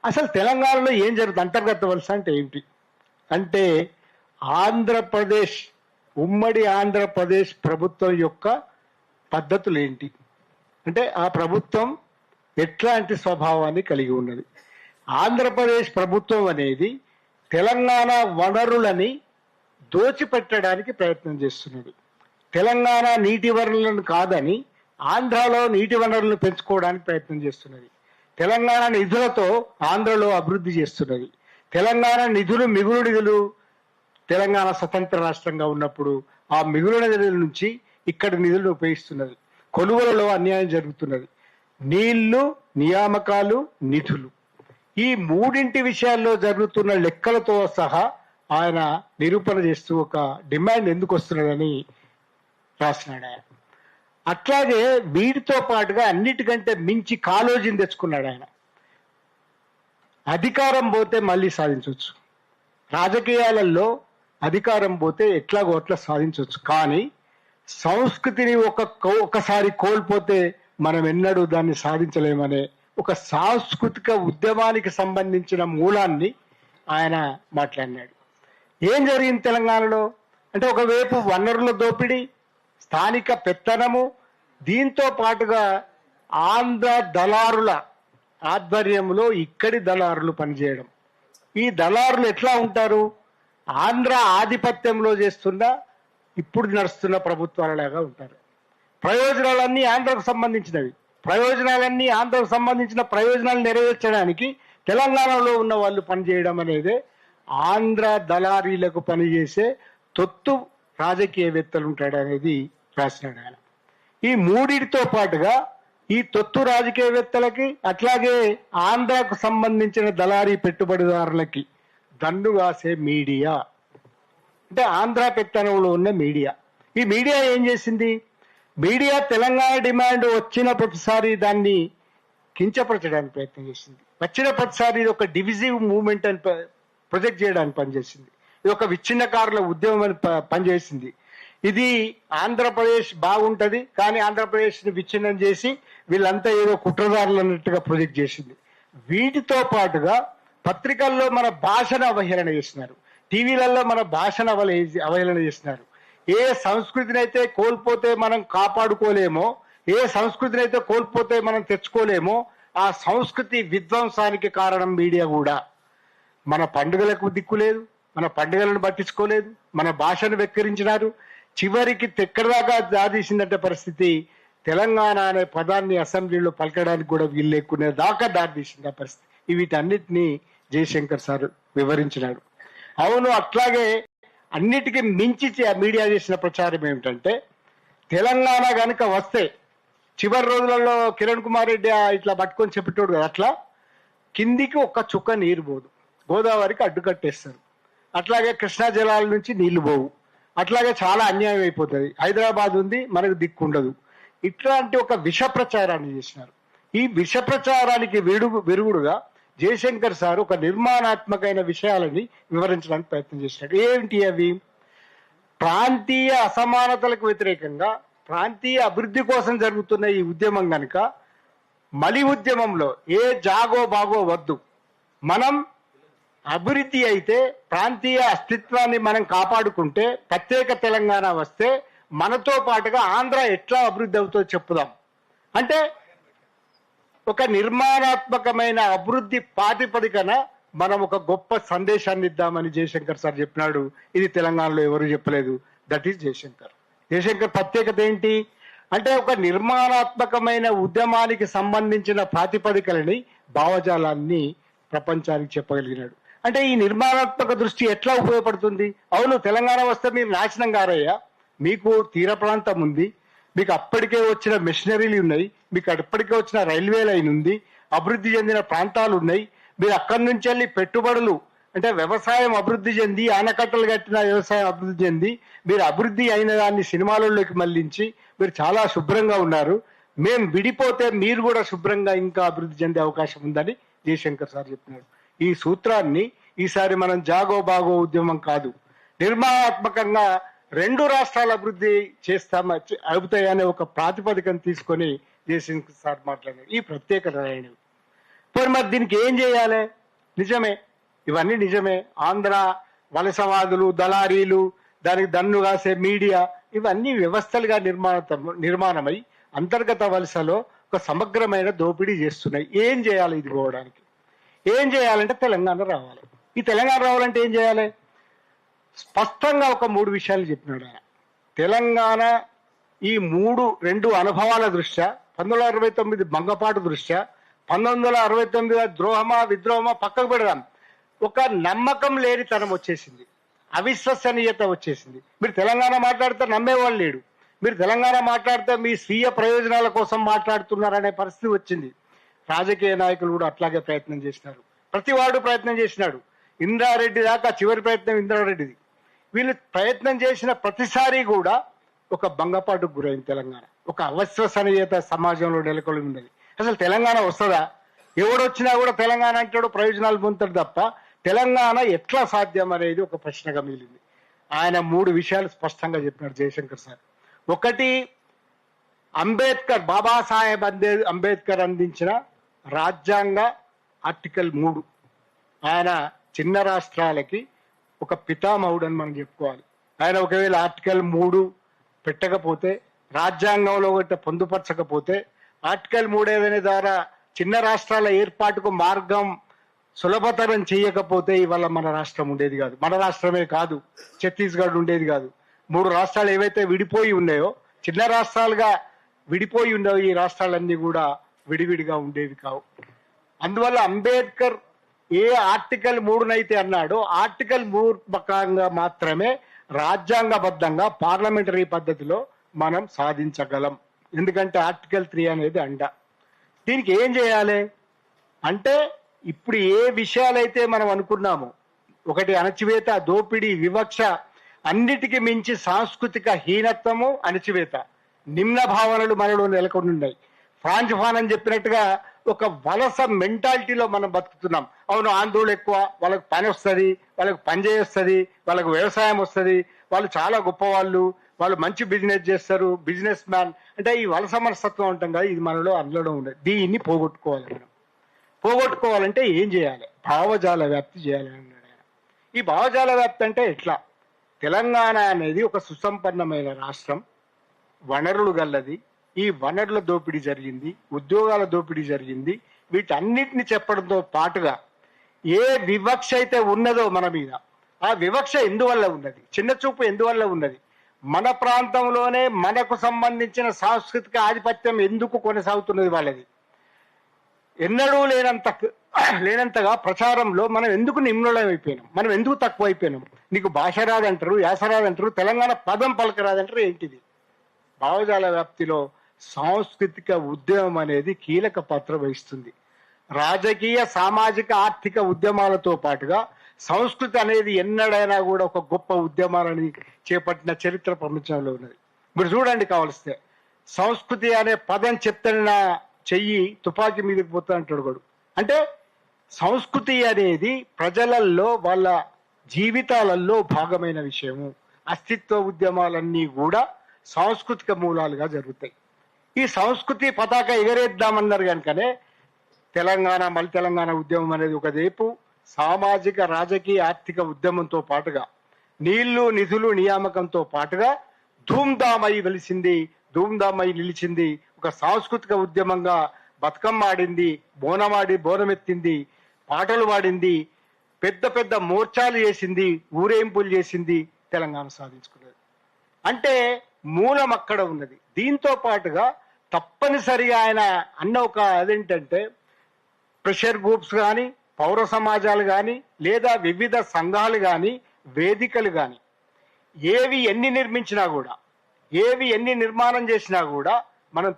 అసలు తెలంగాణలో ఏం జరుగుతుంది? అంతర్గత వలస అంటే ఏంటి అంటే ఆంధ్రప్రదేశ్, ఉమ్మడి ఆంధ్రప్రదేశ్ ప్రభుత్వం యొక్క పద్ధతులు ఏంటి అంటే ఆ ప్రభుత్వం ఎట్లాంటి స్వభావాన్ని కలిగి ఉన్నది. ఆంధ్రప్రదేశ్ ప్రభుత్వం అనేది తెలంగాణ వనరులని దోచిపెట్టడానికి ప్రయత్నం చేస్తున్నది. తెలంగాణ నీటి వనరులను కాదని ఆంధ్రాలో నీటి వనరులను పెంచుకోవడానికి ప్రయత్నం చేస్తున్నది. తెలంగాణ నిధులతో ఆంధ్రలో అభివృద్ధి చేస్తున్నది. తెలంగాణ నిధులు, మిగులు నిధులు తెలంగాణ స్వతంత్ర రాష్ట్రంగా ఉన్నప్పుడు ఆ మిగులు నిధుల నుంచి ఇక్కడ నిధులను ఉపయోగిస్తున్నది. కొలువులలో అన్యాయం జరుగుతున్నది. నీళ్లు, నియామకాలు, నిధులు, ఈ మూడింటి విషయాల్లో జరుగుతున్న లెక్కలతో సహా ఆయన నిరూపణ చేస్తూ ఒక డిమాండ్ ఎందుకు వస్తున్నదని రాసినాడు ఆయన. అట్లాగే వీటితో పాటుగా అన్నిటికంటే మించి కాలోజీని తెచ్చుకున్నాడు ఆయన. అధికారం పోతే మళ్ళీ సాధించవచ్చు, రాజకీయాలలో అధికారం పోతే ఎట్లాగో అట్లా సాధించవచ్చు, కానీ సంస్కృతిని ఒకసారి కోల్పోతే మనం ఎన్నడూ దాన్ని సాధించలేమనే ఒక సాంస్కృతిక ఉద్యమానికి సంబంధించిన మూలాన్ని ఆయన మాట్లాడినాడు. ఏం జరిగింది తెలంగాణలో అంటే ఒకవైపు వనరుల దోపిడీ, స్థానిక పెత్తనము, దీంతో పాటుగా ఆంధ్ర దళారుల ఆధ్వర్యంలో ఇక్కడి దళారులు పనిచేయడం. ఈ దళారులు ఎట్లా ఉంటారు? ఆంధ్ర ఆధిపత్యంలో చేస్తున్న ఇప్పుడు నడుస్తున్న ప్రభుత్వాలలాగా ఉంటారు. ప్రయోజనాలన్నీ ఆంధ్రకు సంబంధించినవి. ప్రయోజనాలన్నీ ఆంధ్రకు సంబంధించిన ప్రయోజనాలు నెరవేర్చడానికి తెలంగాణలో ఉన్న వాళ్ళు పనిచేయడం అనేది ఆంధ్ర దళారీలకు పనిచేసే తొత్తు రాజకీయవేత్తలు ఉంటాడు అనేది రాసినాడు ఆయన. ఈ మూడిటితో పాటుగా ఈ తొత్తు రాజకీయవేత్తలకి అట్లాగే ఆంధ్రకు సంబంధించిన దళారీ పెట్టుబడిదారులకి దన్ను కాసే మీడియా అంటే ఆంధ్ర పెత్తనంలో ఉన్న మీడియా. ఈ మీడియా ఏం చేసింది? మీడియా తెలంగాణ డిమాండ్ వచ్చిన ప్రతిసారి దాన్ని కించపరచడానికి ప్రయత్నం చేసింది. వచ్చిన ప్రతిసారి ఇది ఒక డివిజివ్ మూవ్మెంట్ అని ప్రొజెక్ట్ చేయడానికి పనిచేసింది. ఇది ఒక విచ్ఛిన్నకారుల ఉద్యమం అని పనిచేసింది. ఇది ఆంధ్రప్రదేశ్ బాగుంటది కానీ ఆంధ్రప్రదేశ్ని విచ్ఛిన్నం చేసి వీళ్ళంతా ఏదో కుట్రదారులు అన్నట్టుగా ప్రొజెక్ట్ చేసింది. వీటితో పాటుగా పత్రికల్లో మన భాషను అవహేళన చేస్తున్నారు, టీవీలలో మన భాషను అవహేళన చేస్తున్నారు. ఏ సంస్కృతిని అయితే కోల్పోతే మనం కాపాడుకోలేమో, ఏ సంస్కృతిని అయితే కోల్పోతే మనం తెచ్చుకోలేమో, ఆ సంస్కృతి విధ్వంసానికి కారణం మీడియా కూడా. మన పండుగలకు దిక్కు లేదు, మన పండుగలను పట్టించుకోలేదు, మన భాషను వెక్కిరించినారు. చివరికి ఎక్కడిదాకా దారితీసిందంటే పరిస్థితి తెలంగాణ అనే పదాన్ని అసెంబ్లీలో పలకడానికి కూడా వీలు లేకునే దాకా దారితీసింది ఆ పరిస్థితి. వీటన్నిటినీ జయశంకర్ సార్ వివరించినాడు. అవును, అట్లాగే అన్నిటికీ మించి మీడియా చేసిన ప్రచారం ఏమిటంటే తెలంగాణ కనుక వస్తే, చివరి రోజులలో కిరణ్ కుమార్ రెడ్డి ఇట్లా పట్టుకొని చెప్పేటోడు కదా, అట్లా కిందికి ఒక్క చుక్క నీరు పోదు, గోదావరికి అడ్డుకట్టేస్తారు. అట్లాగే కృష్ణా జలాల నుంచి నీళ్లు పోవు. అట్లాగే చాలా అన్యాయం అయిపోతుంది. హైదరాబాద్ ఉంది, మనకు దిక్కు ఉండదు. ఇట్లాంటి ఒక విష ప్రచారాన్ని చేసినారు. ఈ విష ప్రచారానికి విరుగుడుగా జయశంకర్ సార్ ఒక నిర్మాణాత్మకమైన విషయాలని వివరించడానికి ప్రయత్నం చేసినాడు. ఏంటి అవి? ప్రాంతీయ అసమానతలకు వ్యతిరేకంగా ప్రాంతీయ అభివృద్ధి కోసం జరుగుతున్న ఈ ఉద్యమం కనుక మలి ఉద్యమంలో ఏ జాగో బాగో వద్దు, మనం అభివృద్ధి అయితే ప్రాంతీయ అస్తిత్వాన్ని మనం కాపాడుకుంటే ప్రత్యేక తెలంగాణ వస్తే మనతో పాటుగా ఆంధ్ర ఎట్లా అభివృద్ధి అవుతుందో చెప్పుదాం అంటే ఒక నిర్మాణాత్మకమైన అభివృద్ధి ప్రాతిపదికన మనం ఒక గొప్ప సందేశాన్ని ఇద్దామని జయశంకర్ సార్ చెప్పినాడు. ఇది తెలంగాణలో ఎవరు చెప్పలేదు. That is Jayashankar. జయశంకర్ ప్రత్యేకత ఏంటి అంటే ఒక నిర్మాణాత్మకమైన ఉద్యమానికి సంబంధించిన ప్రాతిపదికలని, భావజాలాన్ని ప్రపంచానికి చెప్పగలిగినాడు. అంటే ఈ నిర్మాణాత్మక దృష్టి ఎట్లా ఉపయోగపడుతుంది? అవును, తెలంగాణ వస్తే మీరు నాశనం కారయ్యా, మీకు తీర ప్రాంతం ఉంది, మీకు అప్పటికే వచ్చిన మెషినరీలు ఉన్నాయి, మీకు అప్పటికే వచ్చిన రైల్వే లైన్ ఉంది, అభివృద్ధి చెందిన ప్రాంతాలు ఉన్నాయి, మీరు అక్కడి నుంచి వెళ్ళి పెట్టుబడులు అంటే వ్యవసాయం అభివృద్ధి చెంది, ఆనకట్టలు కట్టిన వ్యవసాయం అభివృద్ధి చెంది, మీరు అభివృద్ధి అయిన దాన్ని సినిమాలలోకి మళ్లించి మీరు చాలా శుభ్రంగా ఉన్నారు. మేము విడిపోతే మీరు కూడా శుభ్రంగా ఇంకా అభివృద్ధి చెందే అవకాశం ఉందని జయశంకర్ సార్ చెప్పినారు. ఈ సూత్రాన్ని ఈసారి మనం జాగో బాగో ఉద్యమం కాదు, నిర్మాణాత్మకంగా రెండు రాష్ట్రాల అభివృద్ధి అవుతాయనే ఒక ప్రాతిపదికను తీసుకొని జయశంకర్ సార్ మాట్లాడారు. ఈ ప్రత్యేక రాయణి పోనీ మరి దీనికి ఏం చేయాలి? నిజమే, ఇవన్నీ నిజమే. ఆంధ్ర వలసవాదులు, దళారీలు, దానికి దన్ను కాసే మీడియా, ఇవన్నీ వ్యవస్థలుగా నిర్మాణమై అంతర్గత వలసలో ఒక సమగ్రమైన దోపిడీ చేస్తున్నాయి. ఏం చేయాలి? ఇది పోవడానికి ఏం చేయాలంటే తెలంగాణ రావాలి. ఈ తెలంగాణ రావాలంటే ఏం చేయాలి? స్పష్టంగా ఒక 3 విషయాలు చెప్పినాడు ఆయన. తెలంగాణ ఈ 2 అనుభవాల దృష్ట్యా, 1969 భంగపాటు దృష్ట్యా, 1969 ద్రోహమా విద్రోహమా పక్కకు పెడదాం, ఒక నమ్మకం లేనితనం వచ్చేసింది, అవిశ్వసనీయత వచ్చేసింది. మీరు తెలంగాణ మాట్లాడితే నమ్మేవాళ్ళు లేడు, మీరు తెలంగాణ మాట్లాడితే మీ స్వీయ ప్రయోజనాల కోసం మాట్లాడుతున్నారనే పరిస్థితి వచ్చింది. రాజకీయ నాయకులు కూడా అట్లాగే ప్రయత్నం చేసినారు, ప్రతివాడు ప్రయత్నం చేసినాడు. ఇంద్రారెడ్డి దాకా చివరి ప్రయత్నం ఇంద్రారెడ్డిది. వీళ్ళు ప్రయత్నం చేసిన ప్రతిసారి కూడా ఒక భంగపాటుకు గురైంది తెలంగాణ. ఒక అవిశ్వసనీయత సమాజంలో నెలకొని ఉన్నది. అసలు తెలంగాణ వస్తుందా? ఎవడొచ్చినా కూడా తెలంగాణ అంటాడు, ప్రయోజనాలు పొందుతాడు తప్ప తెలంగాణ ఎట్లా సాధ్యం అనేది ఒక ప్రశ్నగా మిగిలింది. ఆయన 3 విషయాలు స్పష్టంగా చెప్పినాడు జయశంకర్ సార్. ఒకటి, అంబేద్కర్, బాబాసాహెబ్ అంబేద్కర్ అందించిన రాజ్యాంగ ఆర్టికల్ 3. ఆయన చిన్న రాష్ట్రాలకి ఒక పితామహుడు అని మనం చెప్పుకోవాలి. ఆయన ఒకవేళ ఆర్టికల్ 3 పెట్టకపోతే, రాజ్యాంగంలో ఒకటి పొందుపరచకపోతే, ఆర్టికల్ 3 ఏదైనా ద్వారా చిన్న రాష్ట్రాల ఏర్పాటుకు మార్గం సులభతరం చేయకపోతే ఇవాళ మన రాష్ట్రం ఉండేది కాదు. మన రాష్ట్రమే కాదు, ఛత్తీస్గఢ్ ఉండేది కాదు. 3 రాష్ట్రాలు ఏవైతే విడిపోయి ఉన్నాయో, చిన్న రాష్ట్రాలుగా విడిపోయి ఉన్నాయో, ఈ రాష్ట్రాలన్నీ కూడా విడివిడిగా ఉండేవి కావు. అందువల్ల అంబేద్కర్ ఏ ఆర్టికల్ 3నైతే అన్నాడో, ఆర్టికల్ 3 ప్రకారంగా మాత్రమే రాజ్యాంగబద్ధంగా పార్లమెంటరీ పద్ధతిలో మనం సాధించగలం. ఎందుకంటే ఆర్టికల్ 3 అనేది అండ. దీనికి ఏం చేయాలి అంటే, ఇప్పుడు ఏ విషయాలైతే మనం అనుకున్నామో, ఒకటి అణచివేత, దోపిడీ, వివక్ష, అన్నిటికీ మించి సాంస్కృతిక హీనత్వము, అణచివేత, నిమ్న భావనలు మనలో నెలకొని ఉన్నాయి. ఫ్రాన్స్ ఫానన్ చెప్పినట్టుగా ఒక వలస మెంటాలిటీలో మనం బతుకుతున్నాం. అవును, ఆంధ్రులు ఎక్కువ, వాళ్ళకి పని వస్తుంది, వాళ్ళకి పని చేయొస్తుంది, వాళ్ళకు వ్యవసాయం వస్తుంది, వాళ్ళు చాలా గొప్పవాళ్ళు, వాళ్ళు మంచి బిజినెస్ చేస్తారు, బిజినెస్ మ్యాన్ అంటే ఈ వలస మనస్తత్వం ఉంటాం కదా, ఇది మనలో అందులో ఉండదు. దీన్ని పోగొట్టుకోవాలి. మనం పోగొట్టుకోవాలంటే ఏం చేయాలి? భావజాల వ్యాప్తి చేయాలి అన్నాడు ఆయన. ఈ భావజాల వ్యాప్తి అంటే ఎట్లా? తెలంగాణ అనేది ఒక సుసంపన్నమైన రాష్ట్రం, వనరులు గల్లది. ఈ వనరుల దోపిడీ జరిగింది, ఉద్యోగాల దోపిడీ జరిగింది. వీటన్నిటిని చెప్పడంతో పాటుగా ఏ వివక్ష అయితే ఉన్నదో మన మీద, ఆ వివక్ష ఎందువల్ల ఉన్నది, చిన్న చూపు ఎందువల్ల ఉన్నది, మన ప్రాంతంలోనే మనకు సంబంధించిన సాంస్కృతిక ఆధిపత్యం ఎందుకు కొనసాగుతున్నది వాళ్ళది, ఎన్నడూ లేనంతగా ప్రచారంలో మనం ఎందుకు నిమ్నులమైపోయినాం, మనం ఎందుకు తక్కువైపోయినాం. నీకు భాష రాదంటారు, యాస రాదంటారు, తెలంగాణ పదం పలకరాదంటారు. ఏంటిది? భావజాల వ్యాప్తిలో సాంస్కృతిక ఉద్యమం అనేది కీలక పాత్ర వహిస్తుంది. రాజకీయ, సామాజిక, ఆర్థిక ఉద్యమాలతో పాటుగా సంస్కృతి అనేది ఎన్నడైనా కూడా ఒక గొప్ప ఉద్యమాలని చేపట్టిన చరిత్ర ప్రపంచంలో ఉన్నది. మీరు చూడండి, కావలిస్తే సంస్కృతి అనే పదం చెప్తాను నా చెయ్యి తుపాకీ మీదకి పోతా అంటాడు వాడు. అంటే సంస్కృతి అనేది ప్రజలల్లో, వాళ్ళ జీవితాలలో భాగమైన విషయము. అస్తిత్వ ఉద్యమాలన్నీ కూడా సాంస్కృతిక మూలాలుగా జరుగుతాయి. ఈ సంస్కృతి పతాక ఎగరేద్దామన్నారు కనుకనే తెలంగాణ, మళ్ళీ తెలంగాణ ఉద్యమం అనేది ఒక వైపు సామాజిక, రాజకీయ, ఆర్థిక ఉద్యమంతో పాటుగా, నీళ్లు, నిధులు, నియామకంతో పాటుగా ధూమ్ధామై వెలిసింది, ధూమ్ధామై నిలిచింది. ఒక సాంస్కృతిక ఉద్యమంగా బతుకమ్మ ఆడింది, బోనమెత్తింది, పాటలు పాడింది, పెద్ద పెద్ద మోర్చాలు చేసింది, ఊరేంపులు చేసింది, తెలంగాణ సాధించుకున్నది. అంటే మూలం అక్కడ ఉన్నది. దీంతో పాటుగా తప్పనిసరిగా ఆయన అన్న ఒక అదేంటంటే, ప్రెషర్ గ్రూప్స్ కానీ, పౌర సమాజాలు కానీ, లేదా వివిధ సంఘాలు కానీ, వేదికలు కానీ, ఏవి ఎన్ని నిర్మించినా కూడా, ఏవి ఎన్ని నిర్మాణం చేసినా కూడా